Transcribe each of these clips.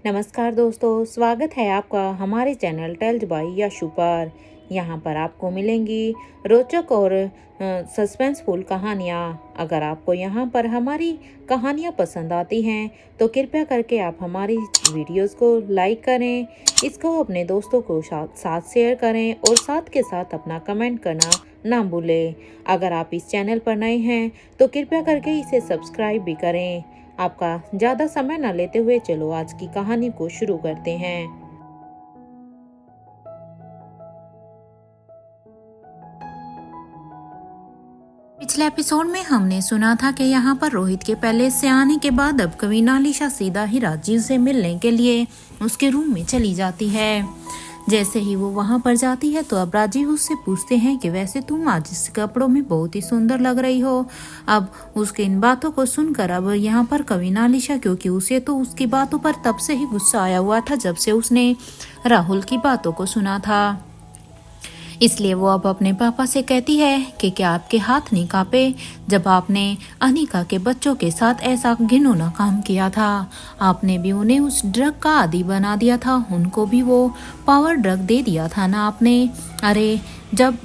नमस्कार दोस्तों, स्वागत है आपका हमारे चैनल टेल्स बाय यशु पर। यहाँ पर आपको मिलेंगी रोचक और सस्पेंसफुल कहानियाँ। अगर आपको यहाँ पर हमारी कहानियाँ पसंद आती हैं तो कृपया करके आप हमारी वीडियोस को लाइक करें, इसको अपने दोस्तों को साथ शेयर करें और साथ के साथ अपना कमेंट करना ना भूलें। अगर आप इस चैनल पर नए हैं तो कृपया करके इसे सब्सक्राइब भी करें। आपका ज़्यादा समय न लेते हुए चलो आज की कहानी को शुरू करते हैं। पिछले एपिसोड में हमने सुना था कि यहाँ पर रोहित के पैलेस से आने के बाद अब कविना अलीशा सीधा ही राजीव से मिलने के लिए उसके रूम में चली जाती है। जैसे ही वो वहां पर जाती है तो अब राजीव उससे पूछते हैं कि वैसे तुम आज इस कपड़ों में बहुत ही सुंदर लग रही हो। अब उसके इन बातों को सुनकर अब यहाँ पर कविना अलीशा, क्योंकि उसे तो उसकी बातों पर तब से ही गुस्सा आया हुआ था जब से उसने राहुल की बातों को सुना था, इसलिए वो अब अपने पापा से कहती है कि क्या आपके हाथ नहीं कांपे जब आपने अनिका के बच्चों के साथ ऐसा घिनौना काम किया था। आपने भी उन्हें उस ड्रग का आदी बना दिया था, उनको भी वो पावर ड्रग दे दिया था ना आपने। अरे जब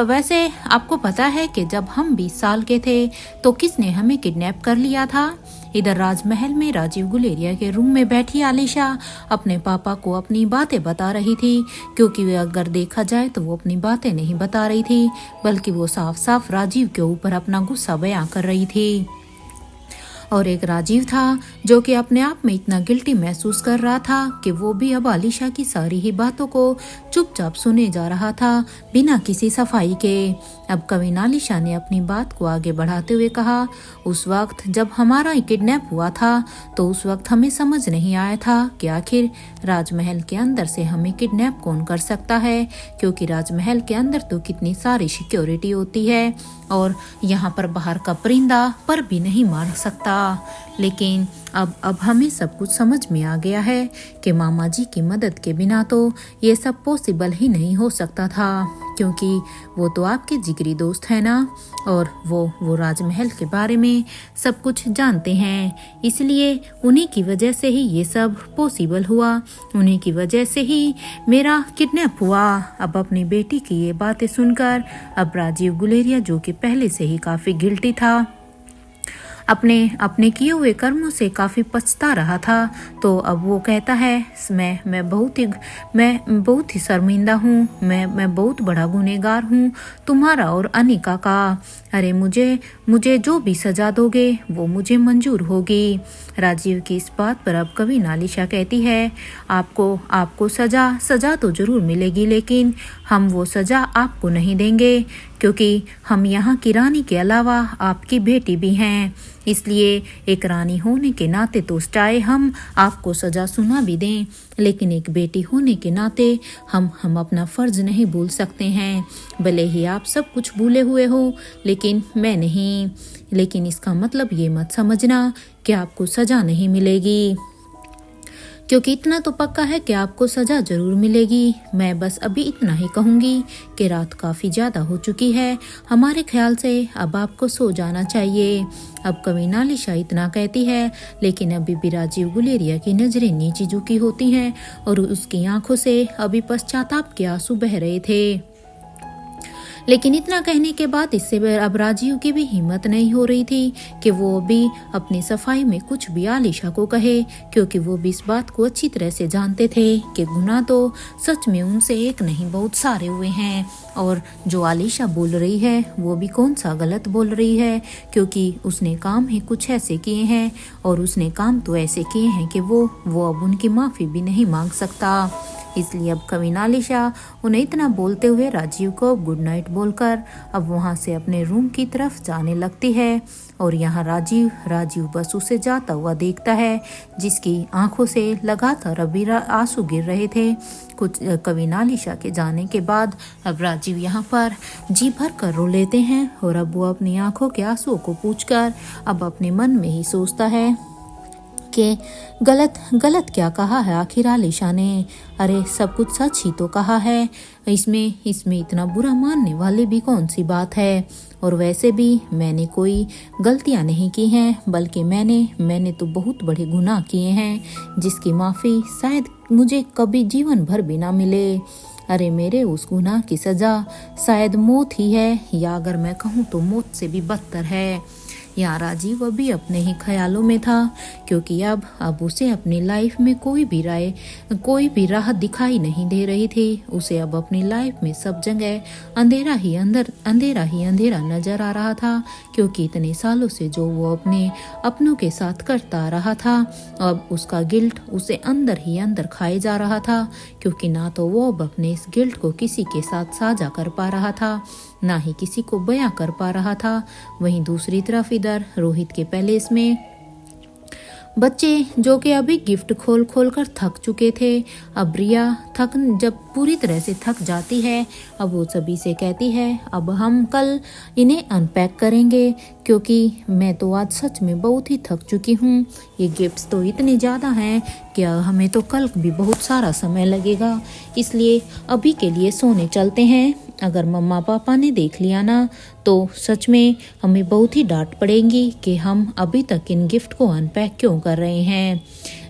वैसे आपको पता है कि जब हम 20 साल के थे तो किसने हमें किडनैप कर लिया था। इधर राजमहल में राजीव गुलेरिया के रूम में बैठी आलिशा अपने पापा को अपनी बातें बता रही थी, क्योंकि वे अगर देखा जाए तो वो अपनी बातें नहीं बता रही थी बल्कि वो साफ साफ राजीव के ऊपर अपना गुस्सा बयां कर रही थी। और एक राजीव था जो कि अपने आप में इतना गिल्टी महसूस कर रहा था कि वो भी अब आलिशा की सारी ही बातों को चुपचाप सुने जा रहा था बिना किसी सफाई के। अब कविना अलीशा ने अपनी बात को आगे बढ़ाते हुए कहा, उस वक्त जब हमारा किडनैप हुआ था तो उस वक्त हमें समझ नहीं आया था कि आखिर राजमहल के अंदर से हमें किडनैप कौन कर सकता है, क्योंकि राजमहल के अंदर तो कितनी सारी सिक्योरिटी होती है और यहाँ पर बाहर का परिंदा पर भी नहीं मार सकता। लेकिन अब हमें सब कुछ समझ में आ गया है कि मामा जी की मदद के बिना तो ये सब पॉसिबल ही नहीं हो सकता था, क्योंकि वो तो आपके जिगरी दोस्त है ना, और वो राजमहल के बारे में सब कुछ जानते हैं, इसलिए उन्हीं की वजह से ही ये सब पॉसिबल हुआ, उन्हीं की वजह से ही मेरा किडनैप हुआ। अब अपनी बेटी की ये बातें सुनकर अब राजीव गुलेरिया, जो कि पहले से ही काफी गिल्टी था, अपने किए हुए कर्मों से काफी पछता रहा था, तो अब वो कहता है मैं बहुत ही शर्मिंदा हूँ, मैं बहुत बड़ा गुनहगार हूँ तुम्हारा और अनिका का। अरे मुझे जो भी सजा दोगे वो मुझे मंजूर होगी। राजीव की इस बात पर अब कविना अलीशा कहती है, आपको सजा तो जरूर मिलेगी, लेकिन हम वो सजा आपको नहीं देंगे, क्योंकि हम यहाँ की रानी के अलावा आपकी बेटी भी हैं, इसलिए एक रानी होने के नाते तो चाहे हम आपको सजा सुना भी दें, लेकिन एक बेटी होने के नाते हम अपना फर्ज नहीं भूल सकते हैं। भले ही आप सब कुछ भूले हुए हो लेकिन मैं नहीं। लेकिन इसका मतलब ये मत समझना कि आपको सजा नहीं मिलेगी, क्योंकि इतना तो पक्का है कि आपको सजा जरूर मिलेगी। मैं बस अभी इतना ही कहूंगी कि रात काफी ज्यादा हो चुकी है, हमारे ख्याल से अब आपको सो जाना चाहिए। अब कविना अलीशा इतना कहती है, लेकिन अभी भी राजीव गुलेरिया की नजरें नीचे झुकी होती हैं और उसकी आंखों से अभी पश्चाताप के आंसू बह रहे थे। लेकिन इतना कहने के बाद इससे अब राजीव की भी हिम्मत नहीं हो रही थी कि वो भी अपनी सफाई में कुछ भी आलिशा को कहे, क्योंकि वो भी इस बात को अच्छी तरह से जानते थे कि गुनाह तो सच में उनसे एक नहीं बहुत सारे हुए हैं, और जो आलिशा बोल रही है वो भी कौन सा गलत बोल रही है, क्योंकि उसने काम ही कुछ ऐसे किए हैं और उसने काम तो ऐसे किए हैं कि वो अब उनकी माफी भी नहीं मांग सकता। इसलिए अब कविना अलीशा उन्हें इतना बोलते हुए राजीव को गुड नाइट बोलकर अब वहां से अपने रूम की तरफ जाने लगती है, और यहाँ राजीव बस उसे जाता हुआ देखता है, जिसकी आंखों से लगातार अभी आंसू गिर रहे थे। कुछ कविना अलीशा के जाने के बाद अब राजीव यहाँ पर जी भर कर रो लेते हैं, और अब वो अपनी आंखों के आंसुओं को पूछकर अब अपने मन में ही सोचता है कि गलत गलत क्या कहा है आखिर आलिशा ने? अरे सब कुछ सच ही तो कहा है। इसमें इसमें इतना बुरा मानने वाली भी कौन सी बात है? और वैसे भी मैंने कोई गलतियां नहीं की हैं, बल्कि मैंने तो बहुत बड़े गुनाह किए हैं जिसकी माफ़ी शायद मुझे कभी जीवन भर भी ना मिले। अरे मेरे उस गुनाह की सज़ा शायद मौत ही है, या अगर मैं कहूँ तो मौत से भी बदतर है। यहाँ राजीव अभी अपने ही ख्यालों में था, क्योंकि अब उसे अपनी लाइफ में कोई भी राह दिखाई नहीं दे रही थी। उसे अब अपनी लाइफ में सब जगह अंधेरा ही अंधेरा नजर आ रहा था, क्योंकि इतने सालों से जो वो अपने अपनों के साथ करता रहा था, अब उसका गिल्ट उसे अंदर ही अंदर खाए जा रहा था, क्योंकि ना तो वो अब अपने इस गिल्ट को किसी के साथ साझा कर पा रहा था, ना ही किसी को बयां कर पा रहा था। वहीं दूसरी तरफ इधर रोहित के पैलेस में बच्चे, जो कि अभी गिफ्ट खोल खोल कर थक चुके थे, अब रिया जब पूरी तरह से थक जाती है, अब वो सभी से कहती है अब हम कल इन्हें अनपैक करेंगे, क्योंकि मैं तो आज सच में बहुत ही थक चुकी हूँ। ये गिफ्ट्स तो इतने ज़्यादा हैं कि हमें तो कल भी बहुत सारा समय लगेगा, इसलिए अभी के लिए सोने चलते हैं। अगर मम्मा पापा ने देख लिया ना तो सच में हमें बहुत ही डांट पड़ेगी कि हम अभी तक इन गिफ्ट को अनपैक क्यों कर रहे हैं।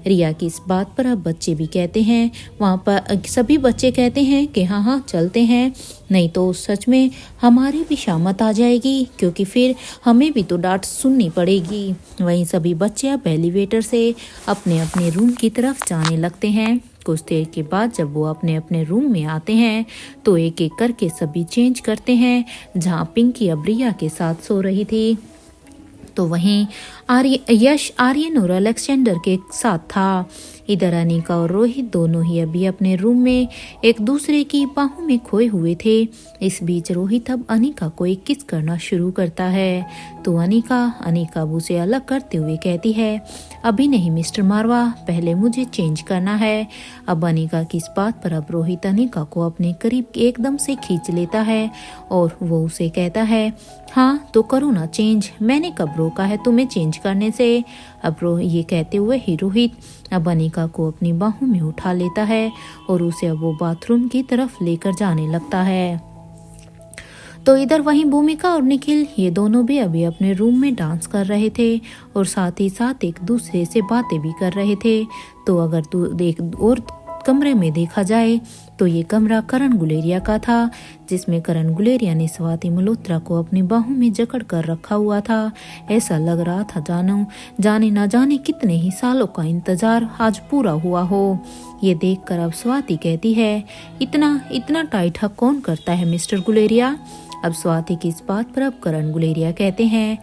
रिया की इस बात पर अब बच्चे भी कहते हैं, वहाँ पर सभी बच्चे कहते हैं कि हाँ चलते हैं, नहीं तो सच में हमारी भी शामत आ जाएगी, क्योंकि फिर हमें भी तो डांट सुननी पड़ेगी। वहीं सभी बच्चे अब एलिवेटर से अपने अपने रूम की तरफ जाने लगते हैं। कुछ देर के बाद जब वो अपने अपने रूम में आते हैं तो एक एक करके सभी चेंज करते हैं। जहाँ पिंकी अब रिया के साथ सो रही थी, तो वहीं यश आर्यन और अलेक्जेंडर के साथ था। इधर अनिका और रोहित दोनों ही अभी अपने रूम में एक दूसरे की बाहों में खोए हुए थे। इस बीच रोहित अब अनिका को एक किस करना शुरू करता है, तो अनिका उसे अलग करते हुए कहती है, अभी नहीं मिस्टर मारवा, पहले मुझे चेंज करना है। अब अनिका की इस बात पर अब रोहित अनिका को अपने करीब एकदम से खींच लेता है और वो उसे कहता है, हाँ तो करो ना चेंज, मैंने कब रोका है तुम्हें चेंज करने से। अब ये कहते हुए ही रोहित अब अनिका को अपनी बाहों में उठा लेता है और उसे अब वो बाथरूम की तरफ लेकर जाने लगता है। तो इधर वहीं भूमिका और निखिल ये दोनों भी अभी अपने रूम में डांस कर रहे थे और साथ ही साथ एक दूसरे से बातें भी कर रहे थे। तो अगर तू देख और कमरे में देखा जाए तो ये कमरा करण गुलेरिया का था, जिसमें करण गुलेरिया ने स्वाति मल्होत्रा को अपनी बाहों में जकड़ कर रखा हुआ था। ऐसा लग रहा था जाने ना जाने कितने ही सालों का इंतजार आज पूरा हुआ हो। ये देखकर अब स्वाति कहती है, इतना टाइट हक कौन करता है मिस्टर गुलेरिया। अब स्वाति की इस बात पर अब करण गुलेरिया कहते हैं,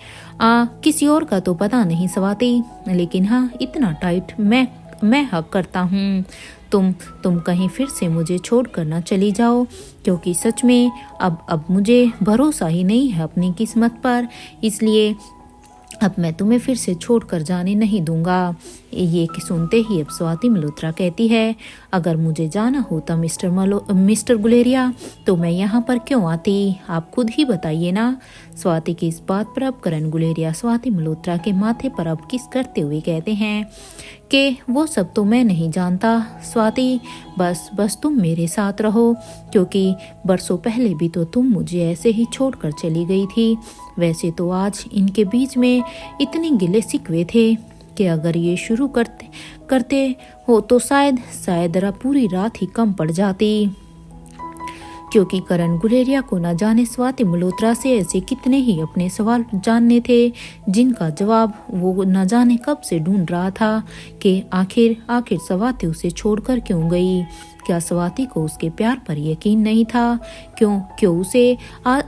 किसी और का तो पता नहीं स्वाति, लेकिन हाँ इतना टाइट मैं हक करता हूँ। तुम कहीं फिर से मुझे छोड़ कर ना चली जाओ, क्योंकि सच में अब मुझे भरोसा ही नहीं है अपनी किस्मत पर, इसलिए अब मैं तुम्हें फिर से छोड़कर जाने नहीं दूंगा। ये सुनते ही अब स्वाति मल्होत्रा कहती है, अगर मुझे जाना होता मिस्टर गुलेरिया तो मैं यहाँ पर क्यों आती, आप खुद ही बताइए ना। स्वाति की इस बात पर अब करण गुलेरिया स्वाति मल्होत्रा के माथे पर अब किस करते हुए कहते हैं कि वो सब तो मैं नहीं जानता स्वाति, बस तुम मेरे साथ रहो, क्योंकि बरसों पहले भी तो तुम मुझे ऐसे ही छोड़कर चली गई थी। वैसे तो आज इनके बीच में इतने गिले शिकवे थे कि अगर ये शुरू करते हो तो शायद पूरी रात ही कम पड़ जाती, क्योंकि करण गुलेरिया को न जाने स्वाति मल्होत्रा से ऐसे कितने ही अपने सवाल जानने थे जिनका जवाब वो न जाने कब से ढूंढ रहा था कि आखिर स्वाति उसे छोड़कर क्यों गई। क्या स्वाति को उसके प्यार पर यकीन नहीं था? क्यों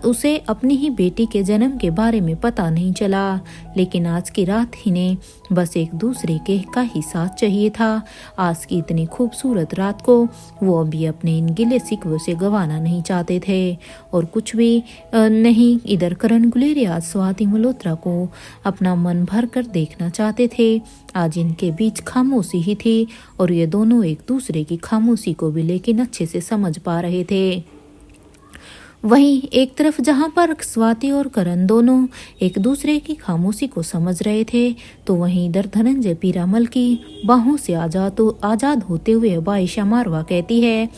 उसे अपनी ही बेटी के जन्म के बारे में पता नहीं चला? लेकिन आज की रात ही ने बस एक दूसरे का ही साथ चाहिए था। आज की इतनी खूबसूरत रात को वो अभी अपने इन गिले शिकवों से गंवाना नहीं चाहते थे और कुछ भी नहीं। इधर करण गुलेरिया स्वाति मल्होत्रा को अपना मन भर कर देखना चाहते थे। आज इनके बीच खामोशी ही थी और ये दोनों एक दूसरे की खामोशी को भी लेकिन अच्छे से समझ पा रहे थे। वहीं एक तरफ जहां पर स्वाति और करण दोनों एक दूसरे की खामोशी को समझ रहे थे, तो वहीं इधर धनंजय पीरामल की बाहों से आजाद होते हुए अब आयशा मारवा कहती है,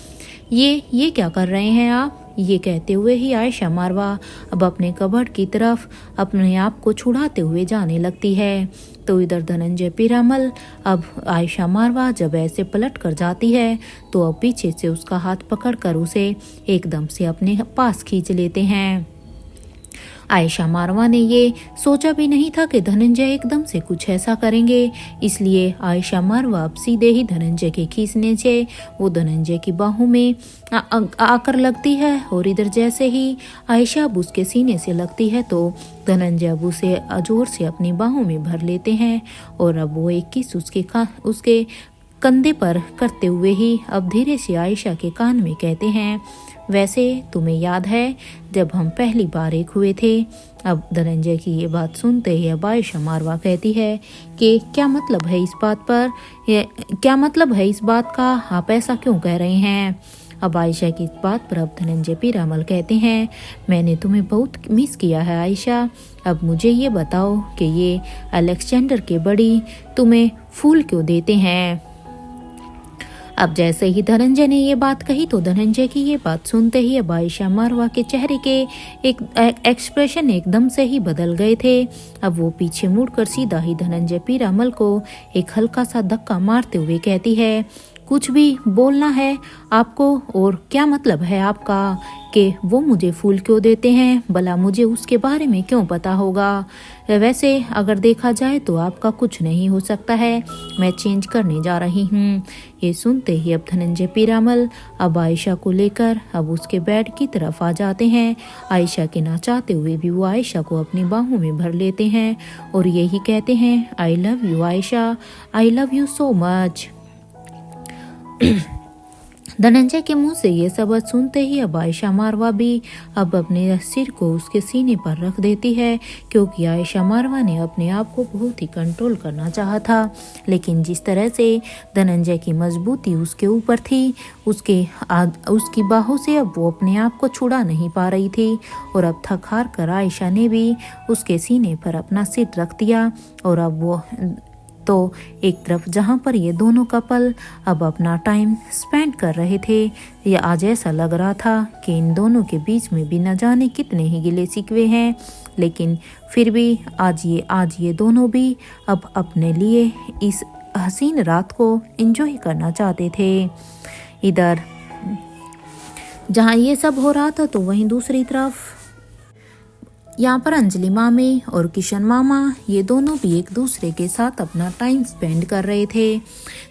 ये क्या कर रहे हैं आप। ये कहते हुए ही आयशा मारवा अब अपने कबर्ड की तरफ अपने आप को छुड़ाते हुए जाने लगती है। तो इधर धनंजय पीरामल अब आयशा मारवा जब ऐसे पलट कर जाती है तो अब पीछे से उसका हाथ पकड़कर उसे एकदम से अपने पास खींच लेते हैं। आयशा मारवा ने ये सोचा भी नहीं था कि धनंजय एकदम से कुछ ऐसा करेंगे, इसलिए आयशा मारवा अब सीधे ही धनंजय के खींचने से वो धनंजय की बाहों में आकर लगती है। और इधर जैसे ही आयशा अब उसके सीने से लगती है तो धनंजय अब उसे जोर से अपनी बाहों में भर लेते हैं और अब वो एक किस उसके कंधे पर करते हुए ही अब धीरे से आयशा के कान में कहते हैं, वैसे तुम्हें याद है जब हम पहली बार एक हुए थे। अब धनंजय की ये बात सुनते ही अब आयशा मारवा कहती है कि क्या मतलब है इस बात का, आप ऐसा क्यों कह रहे हैं। अब आयशा की इस बात पर अब धनंजय पीरामल कहते हैं, मैंने तुम्हें बहुत मिस किया है आयशा। अब मुझे ये बताओ कि ये अलेक्जेंडर के बड़ी तुम्हें फूल क्यों देते हैं। अब जैसे ही धनंजय ने ये बात कही तो धनंजय की ये बात सुनते ही अब आयशा मारवा के चेहरे के एक एक्सप्रेशन एकदम से ही बदल गए थे। अब वो पीछे मुड़कर सीधा ही धनंजय पीरामल को एक हल्का सा धक्का मारते हुए कहती है, कुछ भी बोलना है आपको, और क्या मतलब है आपका कि वो मुझे फूल क्यों देते हैं, भला मुझे उसके बारे में क्यों पता होगा। वैसे अगर देखा जाए तो आपका कुछ नहीं हो सकता है, मैं चेंज करने जा रही हूँ। ये सुनते ही अब धनंजय पीरामल अब आयशा को लेकर अब उसके बेड की तरफ आ जाते हैं। आयशा के ना चाहते हुए भी वो आयशा को अपनी बाहों में भर लेते हैं और यही कहते हैं, I love you Ayesha, I love you so much. Dhananjay के मुंह से ये शब्द सुनते ही अब आयशा मारवा भी अब अपने सिर को उसके सीने पर रख देती है, क्योंकि आयशा मारवा ने अपने आप को बहुत ही कंट्रोल करना चाहा था, लेकिन जिस तरह से धनंजय की मजबूती उसके ऊपर थी, उसकी बाहों से अब वो अपने आप को छुड़ा नहीं पा रही थी। और अब थक हार कर आयशा ने भी उसके सीने पर अपना सिर रख दिया। और अब वो तो एक तरफ जहाँ पर ये दोनों कपल अब अपना टाइम स्पेंड कर रहे थे, ये आज ऐसा लग रहा था कि इन दोनों के बीच में भी न जाने कितने ही गिले शिकवे हैं, लेकिन फिर भी आज ये दोनों भी अब अपने लिए इस हसीन रात को एंजॉय करना चाहते थे। इधर जहाँ ये सब हो रहा था तो वहीं दूसरी तरफ यहाँ पर अंजलि मामी और किशन मामा ये दोनों भी एक दूसरे के साथ अपना टाइम स्पेंड कर रहे थे।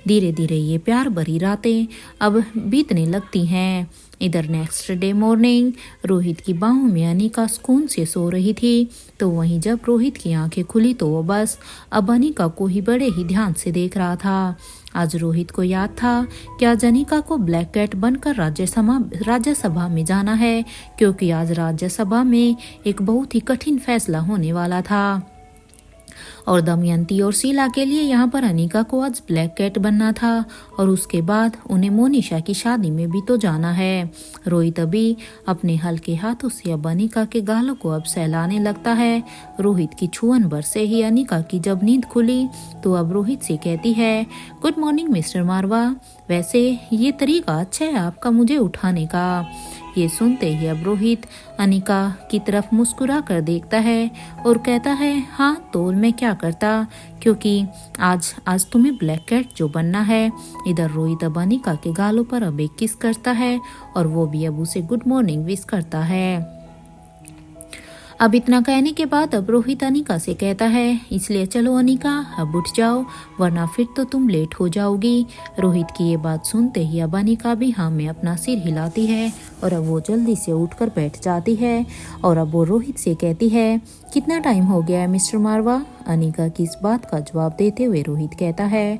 धीरे धीरे ये प्यार भरी रातें अब बीतने लगती हैं। इधर नेक्स्ट डे मॉर्निंग रोहित की बाहों में अनिका सुकून से सो रही थी, तो वहीं जब रोहित की आंखें खुली तो वो बस अब अनिका को ही बड़े ही ध्यान से देख रहा था। आज रोहित को याद था कि आज अनिका को ब्लैक कैट बनकर राज्यसभा में जाना है, क्योंकि आज राज्यसभा में एक बहुत ही कठिन फैसला होने वाला था और दमयंती और शीला के लिए यहाँ पर अनिका को आज ब्लैक कैट बनना था और उसके बाद उन्हें मोनिशा की शादी में भी तो जाना है। रोहित अभी अपने हल्के हाथों से अब अनिका के गालों को अब सहलाने लगता है। रोहित की छुअन भर से ही अनिका की जब नींद खुली तो अब रोहित से कहती है, गुड मॉर्निंग मिस्टर मारवा, वैसे ये तरीका अच्छा है आपका मुझे उठाने का। ये सुनते ही अब रोहित अनिका की तरफ मुस्कुरा कर देखता है और कहता है, हाँ तो मैं क्या करता, क्योंकि आज तुम्हें ब्लैक कैट जो बनना है। इधर रोहित अब अनिका के गालों पर अब एक किस करता है और वो भी अब उसे गुड मॉर्निंग विश करता है। अब इतना कहने के बाद अब रोहित अनिका से कहता है, इसलिए चलो अनिका अब उठ जाओ, वरना फिर तो तुम लेट हो जाओगी। रोहित की ये बात सुनते ही अब अनिका भी हाँ में अपना सिर हिलाती है और अब वो जल्दी से उठकर बैठ जाती है और अब वो रोहित से कहती है, कितना टाइम हो गया है मिस्टर मारवा। अनिका की इस बात का जवाब देते हुए रोहित कहता है,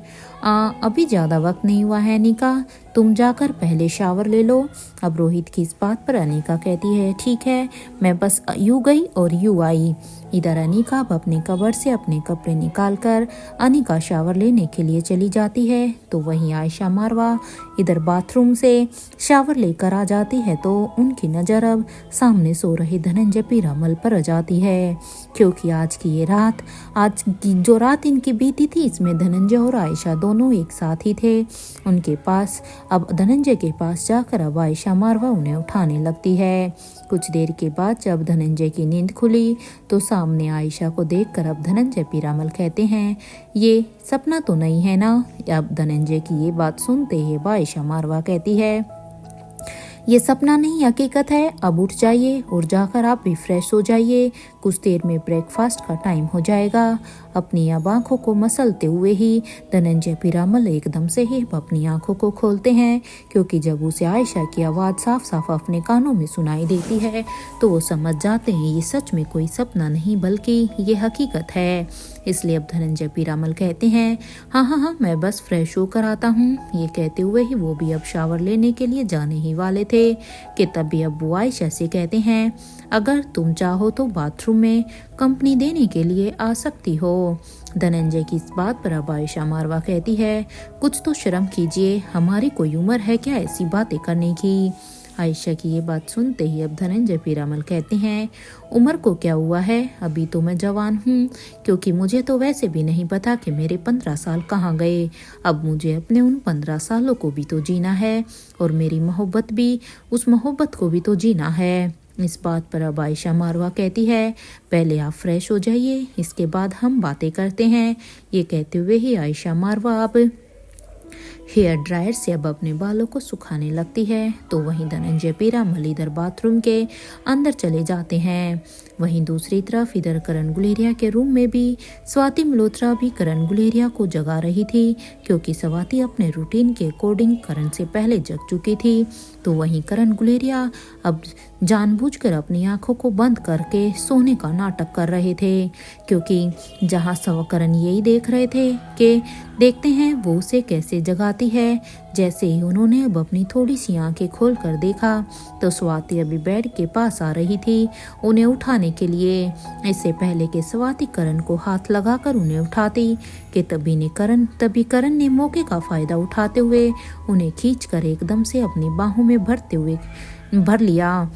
अभी ज़्यादा वक्त नहीं हुआ है अनिका, तुम जाकर पहले शावर ले लो। अब रोहित की इस बात पर अनिका कहती है, ठीक है, मैं बस यूँ गई और यूँ आई। इधर अनिका अब अपने कबर्ड से अपने कपड़े निकालकर अनिका शावर लेने के लिए चली जाती है, तो वहीं आयशा मारवा इधर बाथरूम से शावर लेकर आ जाती है, तो उनकी नज़र अब सामने सो रहे धनंजय पीरामल पर जाती है, क्योंकि आज की जो रात इनकी बीती थी इसमें धनंजय और आयशा दोनों एक साथ ही थे। उनके पास अब धनंजय के पास जाकर अब आयशा मारवा उन्हें उठाने लगती है। कुछ देर के बाद जब धनंजय की नींद खुली तो सामने आयशा को देखकर अब धनंजय पीरामल कहते हैं, ये सपना तो नहीं है ना। अब धनंजय की ये बात सुनते ही आयशा मारवा कहती है, ये सपना नहीं हकीकत है, अब उठ जाइए और जाकर आप भी फ्रेश हो जाइए, कुछ देर में ब्रेकफास्ट का टाइम हो जाएगा। अपनी अब आंखों को मसलते हुए ही धनंजय पीरामल एकदम से ही अपनी आंखों को खोलते हैं, क्योंकि जब उसे आयशा की आवाज़ साफ साफ अपने कानों में सुनाई देती है तो वो समझ जाते हैं ये सच में कोई सपना नहीं बल्कि ये हकीकत है। इसलिए अब धनंजय पीरामल कहते हैं, हाँ, मैं बस फ्रेश होकर आता हूँ। ये कहते हुए ही वो भी अब शावर लेने के लिए जाने ही वाले थे कि तभी अब वो आयशा से कहते हैं, अगर तुम चाहो तो बाथरूम में कंपनी देने के लिए आ सकती हो। धनंजय की इस बात पर अब आयशा मारवा कहती है, कुछ तो शर्म कीजिए, हमारी कोई उम्र है क्या ऐसी बातें करने की। आयशा की ये बात सुनते ही अब धनंजय पीरामल कहते हैं, उम्र को क्या हुआ है, अभी तो मैं जवान हूँ, क्योंकि मुझे तो वैसे भी नहीं पता कि मेरे 15 साल कहाँ गए। अब मुझे अपने उन 15 सालों को भी तो जीना है और मेरी मोहब्बत भी, उस मोहब्बत को भी तो जीना है। इस बात पर अब आयशा मारवा कहती है, पहले आप फ्रेश हो जाइए, इसके बाद हम बातें करते हैं। ये कहते हुए ही आयशा मारवा अब हेयर ड्रायर से अब अपने बालों को सुखाने लगती है, तो वहीं धनंजय पीरामल इधर बाथरूम के अंदर चले जाते हैं। वहीं दूसरी तरफ इधर करण गुलेरिया के रूम में भी स्वाति मल्होत्रा भी करण गुलेरिया को जगा रही थी, क्योंकि स्वाति अपने रूटीन के अकॉर्डिंग करण से पहले जग चुकी थी। तो वहीं करण गुलेरिया अब जानबूझकर अपनी आंखों को बंद करके सोने का नाटक कर रहे थे, क्योंकि जहां करण यही देख रहे थे कि देखते हैं वो उसे कैसे जगाती है। जैसे ही उन्होंने अब अपनी थोड़ी सी आंखें खोल कर देखा तो स्वाति अभी बेड के पास आ रही थी उन्हें उठाने के लिए। इससे पहले कि स्वाति करण को हाथ लगाकर उन्हें उठाती कि तभी करण ने मौके का फायदा उठाते हुए उन्हें खींचकर एकदम से अपनी बाहों में भर लिया।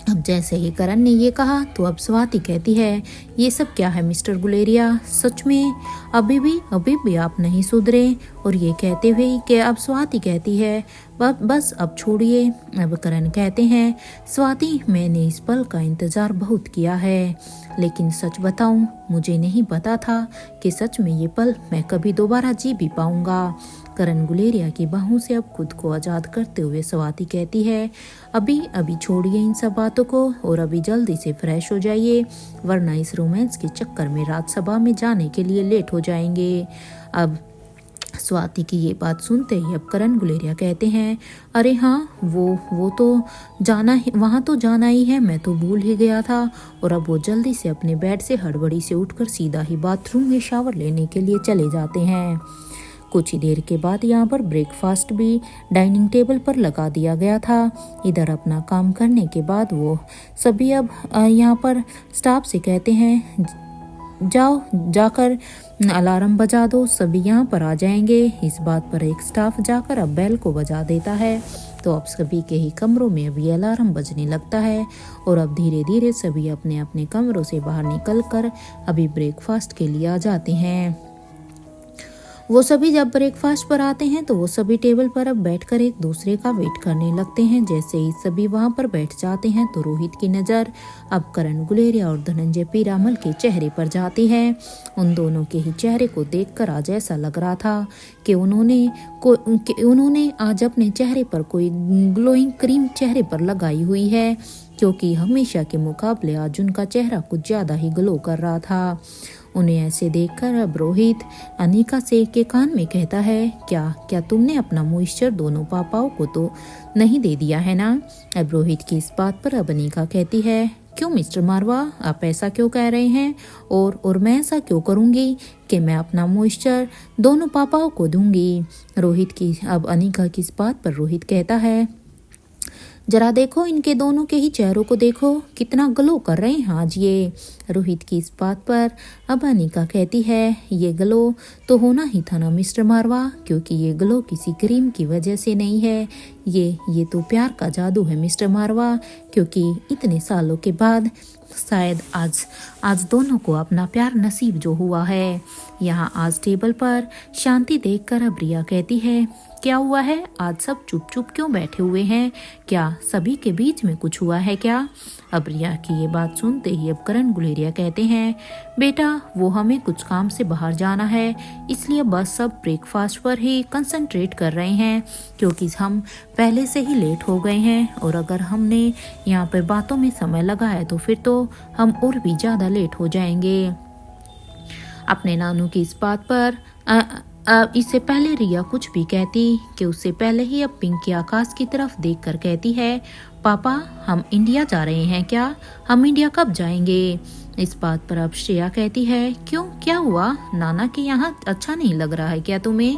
अब जैसे ही करण ने ये कहा तो अब स्वाति कहती है, ये सब क्या है मिस्टर गुलेरिया, सच में अभी भी आप नहीं सुधरे। और ये कहते हुए कि अब स्वाति कहती है, बस अब छोड़िए। अब करण कहते हैं, स्वाति मैंने इस पल का इंतज़ार बहुत किया है, लेकिन सच बताऊं मुझे नहीं पता था कि सच में ये पल मैं कभी दोबारा जी भी पाऊंगा। करण गुलेरिया की बाहों से अब खुद को आज़ाद करते हुए स्वाति कहती है, अभी छोड़िए इन सब बातों को और अभी जल्दी से फ्रेश हो जाइए, वरना इस रोमांस के चक्कर में रात सभा में जाने के लिए लेट हो जाएंगे। अब स्वाति की ये बात सुनते ही अब करण गुलेरिया कहते हैं, अरे हाँ वो तो वहाँ तो जाना ही है, मैं तो भूल ही गया था। और अब वो जल्दी से अपने बेड से हड़बड़ी से उठकर सीधा ही बाथरूम में शावर लेने के लिए चले जाते हैं। कुछ ही देर के बाद यहाँ पर ब्रेकफास्ट भी डाइनिंग टेबल पर लगा दिया गया था। इधर अपना काम करने के बाद वो सभी अब यहाँ पर स्टाफ से कहते हैं, जाकर अलार्म बजा दो, सभी यहाँ पर आ जाएंगे। इस बात पर एक स्टाफ जाकर अब बेल को बजा देता है, तो अब सभी के ही कमरों में अभी अलार्म बजने लगता है और अब धीरे धीरे सभी अपने अपने कमरों से बाहर निकलकर अभी ब्रेकफास्ट के लिए आ जाते हैं। वो सभी जब ब्रेकफास्ट पर आते हैं तो वो सभी टेबल पर अब बैठकर एक दूसरे का वेट करने लगते हैं। जैसे ही सभी वहां पर बैठ जाते हैं तो रोहित की नज़र अब करण गुलेरिया और धनंजय पीरामल के चेहरे पर जाती है। उन दोनों के ही चेहरे को देखकर आज ऐसा लग रहा था कि उन्होंने आज अपने चेहरे पर कोई ग्लोइंग क्रीम चेहरे पर लगाई हुई है, क्योंकि हमेशा के मुकाबले आज उनका चेहरा कुछ ज़्यादा ही ग्लो कर रहा था। उन्हें ऐसे देखकर अब रोहित अनिका से के कान में कहता है, क्या तुमने अपना मॉइस्चर दोनों पापाओं को तो नहीं दे दिया है ना। अब रोहित की इस बात पर अब अनिका कहती है, क्यों मिस्टर मारवा, आप ऐसा क्यों कह रहे हैं, और मैं ऐसा क्यों करूंगी कि मैं अपना मॉइस्चर दोनों पापाओं को दूंगी। रोहित की अब अनिका की इस बात पर रोहित कहता है, जरा देखो इनके दोनों के ही चेहरों को देखो, कितना ग्लो कर रहे हैं आज ये। रोहित की इस बात पर अब अनिका कहती है, ये ग्लो तो होना ही था ना मिस्टर मारवा, क्योंकि ये ग्लो किसी क्रीम की वजह से नहीं है, ये तो प्यार का जादू है मिस्टर मारवा, क्योंकि इतने सालों के बाद शायद आज दोनों को अपना प्यार नसीब जो हुआ है। यहाँ आज टेबल पर शांति देखकर अब रिया कहती है, क्या हुआ है, आज सब चुप चुप क्यों बैठे हुए हैं, क्या सभी के बीच में कुछ हुआ है क्या? अब रिया की ये बात सुनते ही अब करण गुलेरिया कहते हैं, बेटा वो हमें कुछ काम से बाहर जाना है, इसलिए बस सब ब्रेकफास्ट पर ही कंसंट्रेट कर रहे हैं, क्योंकि हम पहले से ही लेट हो गए हैं, और अगर हमने यहाँ पर बातों में समय लगाया तो फिर तो हम और भी ज़्यादा लेट हो जाएंगे। अपने नानू की इस बात पर इससे पहले रिया कुछ भी कहती कि उससे पहले ही अब पिंकी आकाश की तरफ देखकर कहती है, पापा हम इंडिया जा रहे हैं क्या, हम इंडिया कब जाएंगे? इस बात पर अब श्रेया कहती है, क्यों क्या हुआ, नाना के यहाँ अच्छा नहीं लग रहा है क्या तुम्हें?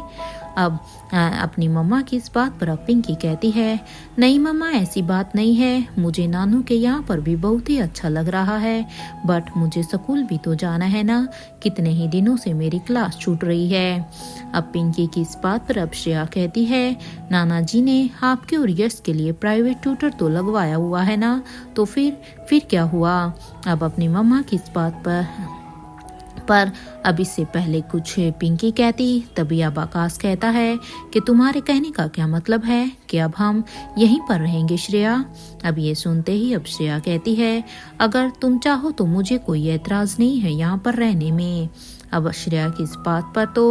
अब अपनी मम्मा की इस बात पर अब पिंकी कहती है, नहीं मम्मा ऐसी बात नहीं है, मुझे नानू के यहाँ पर भी बहुत ही अच्छा लग रहा है, बट मुझे स्कूल भी तो जाना है ना, कितने ही दिनों से मेरी क्लास छूट रही है। अब पिंकी की इस बात पर अब श्रेया कहती है, नाना जी ने आपके और यश के लिए प्राइवेट ट्यूटर तो लगवाया हुआ है ना, तो फिर क्या हुआ? अब अपनी मम्मा की इस बात पर अब इससे पहले कुछ पिंकी कहती, तभी अब आकाश कहता है कि तुम्हारे कहने का क्या मतलब है कि अब हम यहीं पर रहेंगे श्रेया? अब ये सुनते ही अब श्रेया कहती है, अगर तुम चाहो तो मुझे कोई ऐतराज नहीं है यहाँ पर रहने में। अब श्रेया की इस बात पर तो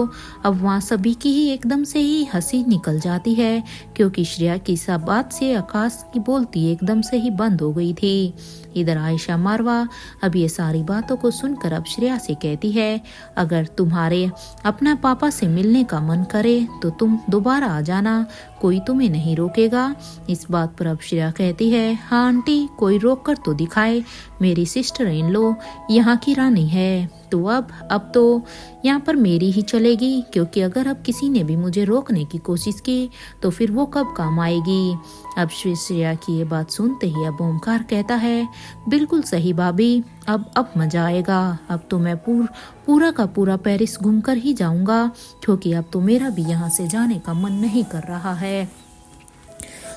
अब वहाँ सभी की ही एकदम से ही हंसी निकल जाती है, क्योंकि श्रेया की सब बात से आकाश की बोलती एकदम से ही बंद हो गई थी। इधर आयशा मारवा अब ये सारी बातों को सुनकर अब श्रेया से कहती है, अगर तुम्हारे अपना पापा से मिलने का मन करे तो तुम दोबारा आ जाना, कोई तुम्हें नहीं रोकेगा। इस बात पर अब श्रेया कहती है, हाँ आंटी कोई रोक कर तो दिखाए, मेरी सिस्टर इन लो यहाँ की रानी है, तो अब तो यहाँ पर मेरी ही चलेगी, क्योंकि अगर अब किसी ने भी मुझे रोकने की कोशिश की तो फिर वो कब काम आएगी। अब श्रेया की ये बात सुनते ही अब ओमकार कहता है, बिल्कुल सही भाभी, अब मजा आएगा, अब तो मैं पूरा का पूरा पेरिस घूमकर ही जाऊंगा, क्योंकि अब तो मेरा भी यहाँ से जाने का मन नहीं कर रहा है।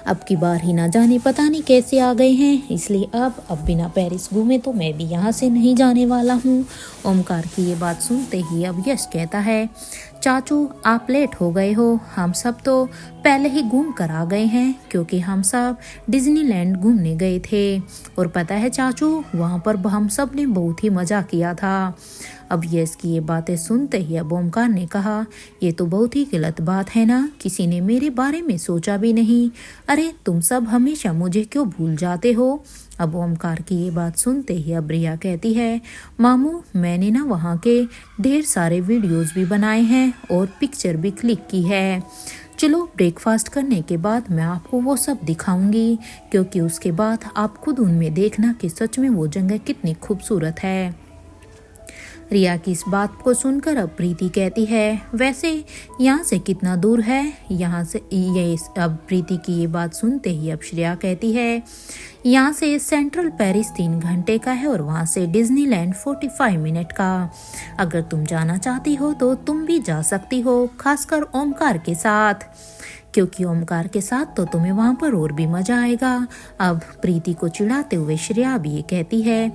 अब की बार ही ना जाने पता नहीं कैसे आ गए हैं, इसलिए अब बिना पेरिस घूमे तो मैं भी यहाँ से नहीं जाने वाला हूँ। ओमकार की ये बात सुनते ही अब यश कहता है, चाचू आप लेट हो गए हो, हम सब तो पहले ही घूम कर आ गए हैं, क्योंकि हम सब डिज्नीलैंड घूमने गए थे, और पता है चाचू वहाँ पर हम सब ने बहुत ही मज़ा किया था। अब यश की ये बातें सुनते ही अब ओमकार ने कहा, ये तो बहुत ही गलत बात है ना, किसी ने मेरे बारे में सोचा भी नहीं, अरे तुम सब हमेशा मुझे क्यों भूल जाते हो? अब ओमकार की ये बात सुनते ही अब रिया कहती है, मामू मैंने ना वहाँ के ढेर सारे वीडियोस भी बनाए हैं और पिक्चर भी क्लिक की है, चलो ब्रेकफास्ट करने के बाद मैं आपको वो सब दिखाऊंगी, क्योंकि उसके बाद आप खुद उनमें देखना कि सच में वो जगह कितनी खूबसूरत है। रिया की इस बात को सुनकर अब प्रीति कहती है, वैसे यहाँ से कितना दूर है यहाँ से ये? अब प्रीति की ये बात सुनते ही अब श्रेया कहती है, यहाँ से सेंट्रल पेरिस 3 घंटे का है और वहाँ से डिज्नीलैंड 45 मिनट का। अगर तुम जाना चाहती हो तो तुम भी जा सकती हो, खासकर ओमकार के साथ, क्योंकि ओमकार के साथ तो तुम्हें वहाँ पर और भी मजा आएगा। अब प्रीति को चिढ़ाते हुए श्रेया भी ये कहती है,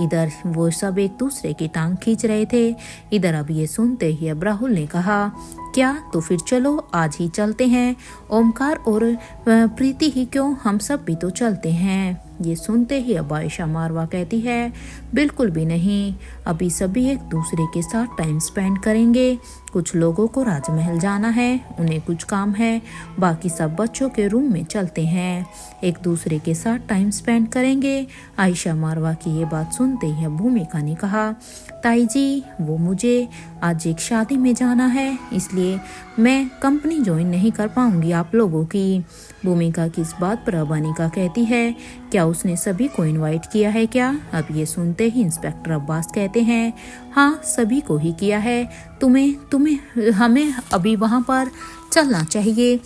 इधर वो सब एक दूसरे की टांग खींच रहे थे। इधर अब ये सुनते ही अब राहुल ने कहा, क्या तो फिर चलो आज ही चलते हैं, ओमकार और प्रीति ही क्यों, हम सब भी तो चलते हैं। ये सुनते ही अब आयशा मारवा कहती है, बिल्कुल भी नहीं, अभी सभी एक दूसरे के साथ टाइम स्पेंड करेंगे, कुछ लोगों को राजमहल जाना है, उन्हें कुछ काम है, बाकी सब बच्चों के रूम में चलते हैं, एक दूसरे के साथ टाइम स्पेंड करेंगे। आयशा मारवा की ये बात सुनते ही भूमिका ने कहा, ताई जी वो मुझे आज एक शादी में जाना है, इसलिए मैं कंपनी ज्वाइन नहीं कर पाऊंगी आप लोगों की। भूमिका की इस बात पर अबानिका कहती है, क्या उसने सभी को इनवाइट किया है क्या? अब ये सुनते ही इंस्पेक्टर अब्बास कहते हैं, हाँ सभी को ही किया है, हमें अभी वहाँ पर चलना चाहिए।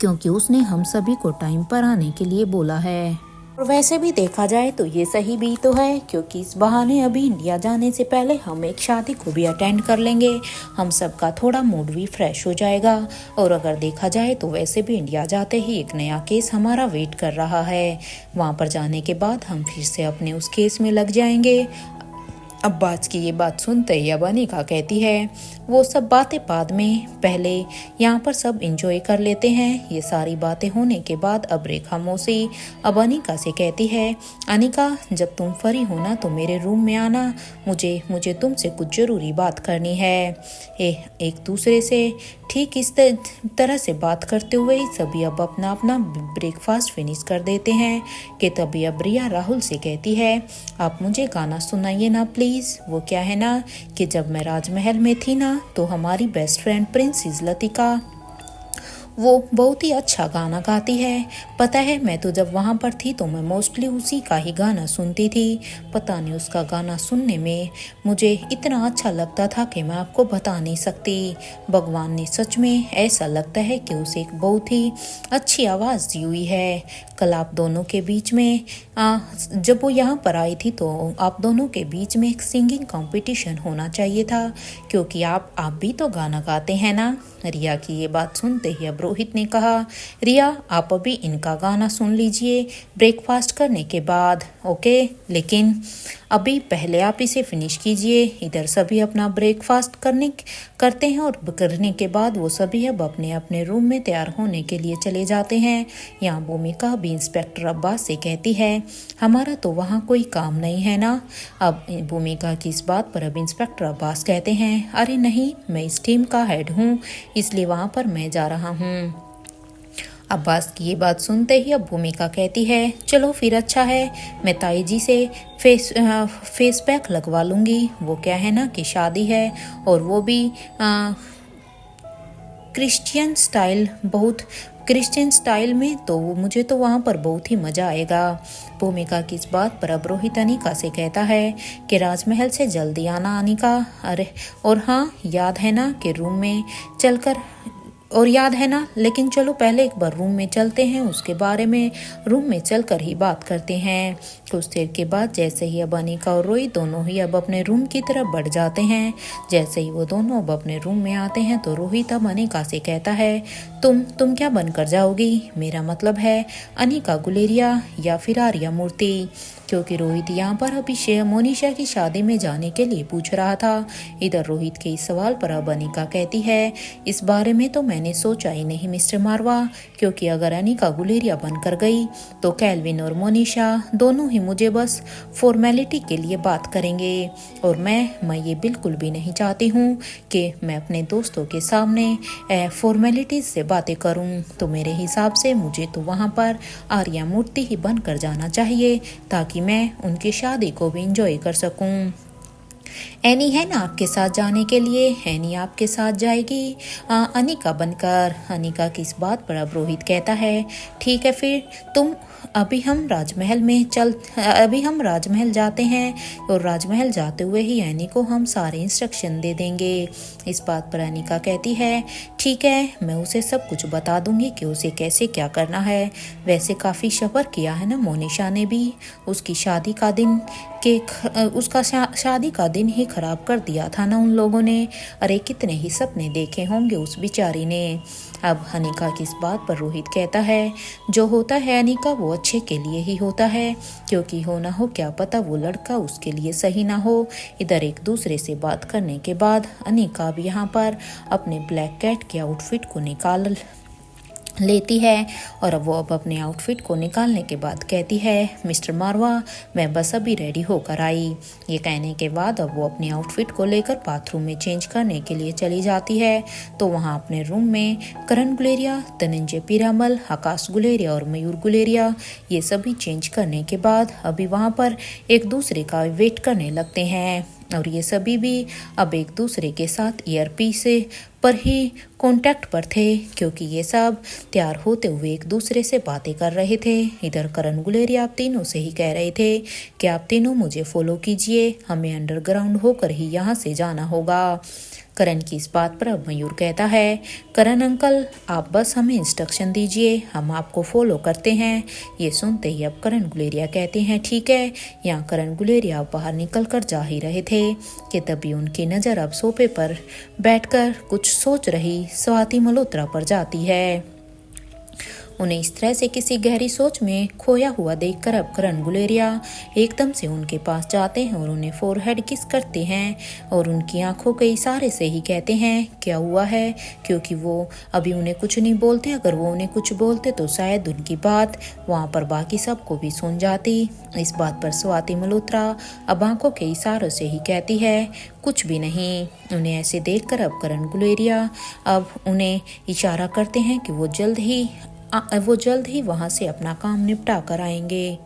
क्योंकि उसने हम सभी को टाइम पर आने के लिए बोला है। और वैसे भी देखा जाए तो ये सही भी तो है, क्योंकि इस बहाने अभी इंडिया जाने से पहले हम एक शादी को भी अटेंड कर लेंगे। हम सबका थोड़ा मूड भी फ्रेश हो जाएगा। और अगर देखा जाए तो वैसे भी इंडिया जाते ही एक नया केस हमारा वेट कर रहा है। वहाँ पर जाने के बाद हम फिर से अपने उस केस में लग जाएंगे। अब्बास की ये बात सुनते ही अब अनिका कहती है वो सब बातें बाद में, पहले यहाँ पर सब एंजॉय कर लेते हैं। ये सारी बातें होने के बाद अब रेखा मौसी अब अनिका से कहती है अनिका, जब तुम फ्री हो ना तो मेरे रूम में आना, मुझे तुमसे कुछ ज़रूरी बात करनी है। एक दूसरे से ठीक इस तरह से बात करते हुए ही सभी अब अपना अपना ब्रेकफास्ट फिनिश कर देते हैं कि तभी अब रिया राहुल से कहती है आप मुझे गाना सुनाइए ना प्लीज़। वो क्या है ना कि जब मैं राजमहल में थी ना तो हमारी बेस्ट फ्रेंड प्रिंसेस लतिका वो बहुत ही अच्छा गाना गाती है। पता है मैं तो जब वहाँ पर थी तो मैं मोस्टली उसी का ही गाना सुनती थी। पता नहीं उसका गाना सुनने में मुझे इतना अच्छा लगता था कि मैं आपको बता नहीं सकती। भगवान ने सच में ऐसा लगता है कि उसे एक बहुत ही अच्छी आवाज़ दी हुई है। कल आप दोनों के बीच में जब वो यहाँ पर आई थी तो आप दोनों के बीच में एक सिंगिंग कंपटीशन होना चाहिए था, क्योंकि आप भी तो गाना गाते हैं ना। रिया की ये बात सुनते ही अब रोहित ने कहा रिया आप अभी इनका गाना सुन लीजिए ब्रेकफास्ट करने के बाद, ओके, लेकिन अभी पहले आप इसे फिनिश कीजिए। इधर सभी अपना ब्रेकफास्ट करते हैं और करने के बाद वो सभी अब अपने अपने रूम में तैयार होने के लिए चले जाते हैं। यहाँ भूमिका भी इंस्पेक्टर अब्बास से कहती है हमारा तो वहाँ कोई काम नहीं है ना। अब भूमिका की इस बात पर अब इंस्पेक्टर अब्बास कहते हैं अरे नहीं, मैं इस टीम का हेड हूँ इसलिए वहाँ पर मैं जा रहा हूँ। अब्बास की ये बात सुनते ही अब भूमिका कहती है चलो फिर अच्छा है, मैं ताई जी से फेस पैक लगवा लूँगी। वो क्या है ना कि शादी है और वो भी क्रिश्चियन स्टाइल में, तो मुझे तो वहाँ पर बहुत ही मज़ा आएगा। भूमिका की इस बात पर अब रोहित अनिका से कहता है कि राजमहल से जल्दी आना अनिका। अरे और हाँ याद है ना कि याद है ना, लेकिन चलो पहले एक बार रूम में चलते हैं, उसके बारे में रूम में चलकर ही बात करते हैं। कुछ देर के बाद जैसे ही अब अनिका और रोहित दोनों ही अब अपने रूम की तरफ बढ़ जाते हैं। जैसे ही वो दोनों अब अपने रूम में आते हैं तो रोहित अब अनिका से कहता है तुम क्या बनकर जाओगी? मेरा मतलब है अनिका गुलेरिया या फिर आर्या मूर्ति, क्योंकि रोहित यहाँ पर अभी मोनिशा की शादी में जाने के लिए पूछ रहा था। इधर रोहित के इस सवाल पर अब अनिका कहती है इस बारे में तो मैंने सोचा ही नहीं मिस्टर मारवा, क्योंकि अगर अनिका गुलेरिया बनकर गई तो कैल्विन और मोनिशा दोनों ही मुझे बस फॉर्मेलिटी के लिए बात करेंगे, और मैं ये बिल्कुल भी नहीं चाहती हूँ कि मैं अपने दोस्तों के सामने फॉर्मेलिटीज से बातें करूँ। तो मेरे हिसाब से मुझे तो वहाँ पर आर्या मूर्ति ही बनकर जाना चाहिए ताकि मैं उनकी शादी को भी एंजॉय कर सकूं। एनी है ना आपके साथ जाने के लिए? एनी आपके साथ जाएगी अनिका बनकर। अनिका की इस बात पर अब रोहित कहता है ठीक है फिर अभी हम राजमहल जाते हैं और राजमहल जाते हुए ही एनी को हम सारे इंस्ट्रक्शन दे देंगे। इस बात पर अनिका कहती है ठीक है, मैं उसे सब कुछ बता दूंगी कि उसे कैसे क्या करना है। वैसे काफ़ी सब्र किया है ना मोनिशा ने भी, उसकी शादी का दिन शादी का दिन ही खराब कर दिया था ना उन लोगों ने। अरे कितने ही सपने देखे होंगे उस बेचारी ने। अब अनिका की इस बात पर रोहित कहता है जो होता है अनिका वो अच्छे के लिए ही होता है, क्योंकि हो ना हो क्या पता वो लड़का उसके लिए सही ना हो। इधर एक दूसरे से बात करने के बाद अनिका भी यहाँ पर अपने ब्लैक कैट के आउटफिट को निकाल लेती है, और अब वो अपने आउटफिट को निकालने के बाद कहती है मिस्टर मारवा मैं बस अभी रेडी होकर आई। ये कहने के बाद अब वो अपने आउटफिट को लेकर बाथरूम में चेंज करने के लिए चली जाती है। तो वहाँ अपने रूम में करण गुलेरिया, धनंजय पीरामल, आकाश गुलेरिया और मयूर गुलेरिया ये सभी चेंज करने के बाद अभी वहाँ पर एक दूसरे का वेट करने लगते हैं, और ये सभी भी अब एक दूसरे के साथ ईयरपीस पर ही कांटेक्ट पर थे, क्योंकि ये सब तैयार होते हुए एक दूसरे से बातें कर रहे थे। इधर करण गुलेरिया आप तीनों से ही कह रहे थे कि आप तीनों मुझे फॉलो कीजिए, हमें अंडरग्राउंड होकर ही यहाँ से जाना होगा। करण की इस बात पर अब मयूर कहता है, करण अंकल आप बस हमें इंस्ट्रक्शन दीजिए, हम आपको फॉलो करते हैं। ये सुनते ही अब करण गुलेरिया कहते हैं ठीक है। यहाँ करण गुलेरिया बाहर निकल कर जा ही रहे थे कि तभी उनकी नज़र अब सोफे पर बैठकर कुछ सोच रही स्वाति मल्होत्रा पर जाती है। उन्हें इस तरह से किसी गहरी सोच में खोया हुआ देखकर अब करण गुलेरिया एकदम से उनके पास जाते हैं और उन्हें फोरहेड किस करते हैं और उनकी आंखों के इशारे से ही कहते हैं क्या हुआ है, क्योंकि वो अभी उन्हें कुछ नहीं बोलते। अगर वो उन्हें कुछ बोलते तो शायद उनकी बात वहाँ पर बाकी सबको भी सुन जाती। इस बात पर स्वाति मल्होत्रा अब आंखों के इशारों से ही कहती है कुछ भी नहीं। उन्हें ऐसे देखकर अब करण गुलेरिया अब उन्हें इशारा करते हैं कि वो जल्द ही वहाँ से अपना काम निपटा कर आएंगे।